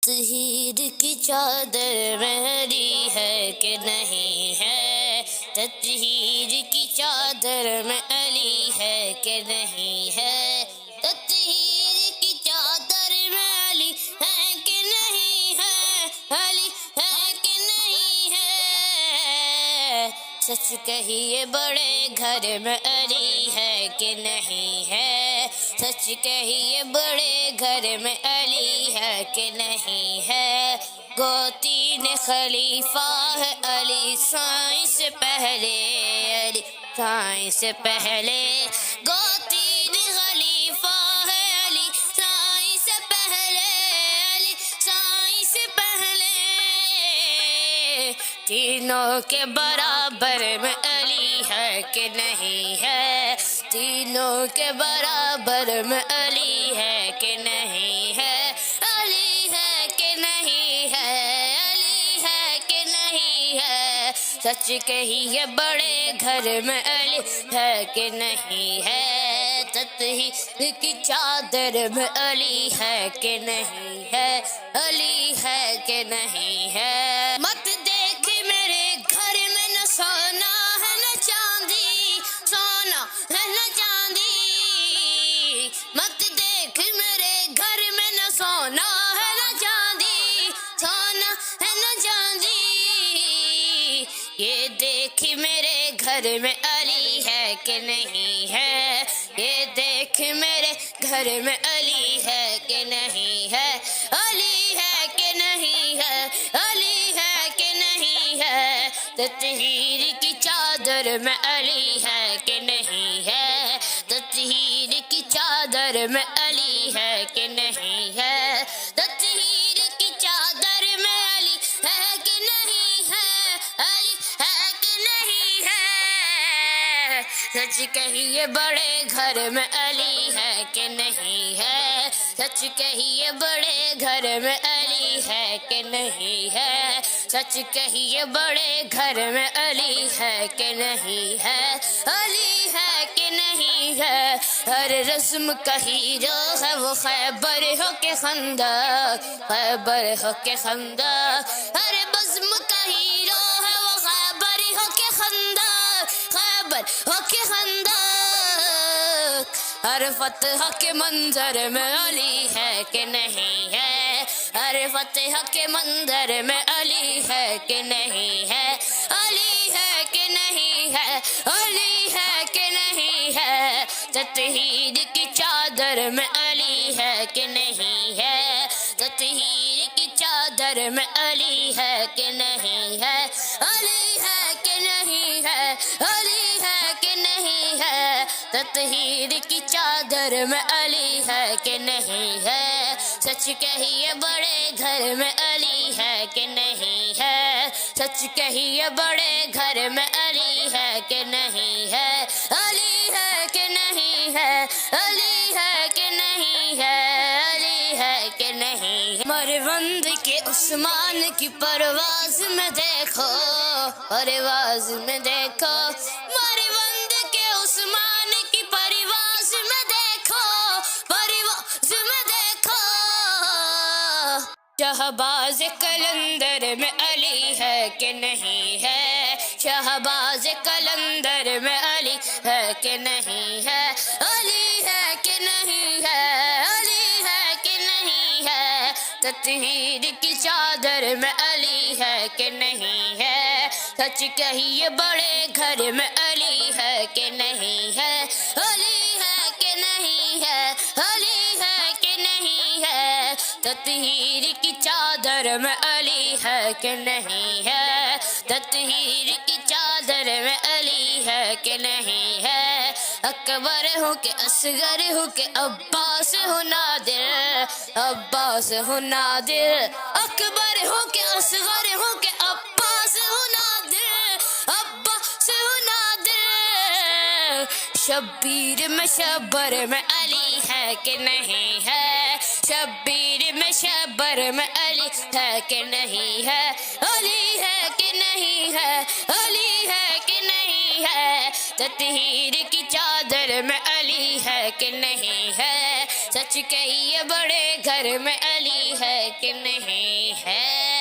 تطہیر کی چادر میں علی ہے کہ نہیں ہے، تطہیر کی چادر میں علی ہے کہ نہیں ہے، تطہیر کی چادر میں علی ہے کہ نہیں ہے، علی ہے کہ نہیں ہے، سچ کہیے بڑے گھر میں علی ہے کہ نہیں ہے، سچ کہیے بڑے گھر میں علی ہے کہ نہیں ہے، گوتین خلیفہ ہے علی سائیں سے پہلے، علی سائیں سے پہلے، گوتین خلیفہ ہے علی سائیں سے پہلے، علی سائیں سے پہلے، تینوں کے برابر میں علی ہے کہ نہیں ہے، تینوں کے برابر میں علی ہے کہ نہیں ہے، علی ہے کہ نہیں ہے، علی ہے کہ نہیں ہے، سچ کہیے بڑے گھر میں علی ہے کہ نہیں ہے، تطہیر کی چادر میں علی ہے کہ نہیں ہے، علی ہے کہ نہیں ہے، مت دیکھ میرے گھر میں نہ سونا ہے نہ چاندی، سونا ہے نہ چاندی، مت دیکھ میرے گھر میں نہ سونا ہے نہ چاندی، سونا ہے نہ چاندی، یہ دیکھ میرے گھر میں علی ہے کہ نہیں ہے، یہ دیکھ میرے گھر میں علی ہے کہ نہیں ہے، علی ہے کہ نہیں ہے، علی ہے کہ نہیں ہے، تطہیر کی چادر میں علی ہے کہ نہیں ہے، تطہیر کی چادر میں علی ہے کہ نہیں ہے، تطہیر کی چادر میں علی ہے کہ نہیں ہے، علی ہے کہ نہیں ہے، سچ کہیے بڑے گھر میں علی ہے کہ نہیں ہے، سچ کہیے بڑے گھر میں علی ہے کہ نہیں ہے، سچ کہیے بڑے گھر میں علی ہے کہ نہیں ہے، علی ہے کہ نہیں ہے، ہر رسم کا ہیرو ہے وہ خیبر ہو کے خندق، خیبر ہو کے خندق، ہر بزم کا ہیرو ہے وہ خیبر ہو کے خندق، خیبر ہو کے خندق، ہر فتح کے منظر میں علی ہے کہ نہیں ہے، ہر فتح کے منظر میں علی ہے کہ نہیں ہے، علی ہے کہ نہیں ہے، علی ہے کہ نہیں ہے، تطہیر کی چادر میں علی ہے کہ نہیں ہے، تطہیر کی چادر میں علی ہے کہ نہیں ہے، علی ہے کہ نہیں ہے، علی ہے کہ نہیں ہے، تطہیر کی چادر میں علی ہے کہ نہیں ہے، سچ کہیے بڑے گھر میں علی ہے کہ نہیں ہے، سچ کہیے بڑے گھر میں علی ہے کہ نہیں ہے، علی ہے کہ نہیں ہے، علی ہے کہ نہیں ہے، علی ہے کہ نہیں ہے، مروند کے عثمان کی پرواز میں دیکھو، پرواز میں دیکھو، مروند کے عثمان کی پرواز میں دیکھو، پرواز میں دیکھو، شہباز قلندر میں علی ہے کہ نہیں ہے، شہباز قلندر میں علی ہے کہ نہیں ہے، علی ہے کہ نہیں ہے، علی ہے کہ نہیں ہے، تطہیر کی چادر میں علی ہے کہ نہیں ہے، سچ کہیے بڑے گھر میں علی ہے کہ نہیں ہے، علی ہے کہ نہیں ہے، علی ہے کہ نہیں ہے، تطہیر کی چادر میں علی ہے کہ نہیں ہے، تطہیر کی چادر میں علی ہے کہ نہیں ہے، اکبر ہو کہ اصغر ہو کہ عباس ہو نادر، عباس ہو نادر، اکبر ہو کہ اصغر ہو کہ عباس ہو نادر، عباس ہو نادر، شبیر میں شبر میں علی ہے کہ نہیں ہے، شبیر میں شبر میں علی ہے کہ نہیں ہے، علی ہے کہ نہیں ہے، علی ہے کہ نہیں ہے، تطہیر کی چادر میں علی ہے کہ نہیں ہے، سچ کہیے بڑے گھر میں علی ہے کہ نہیں ہے؟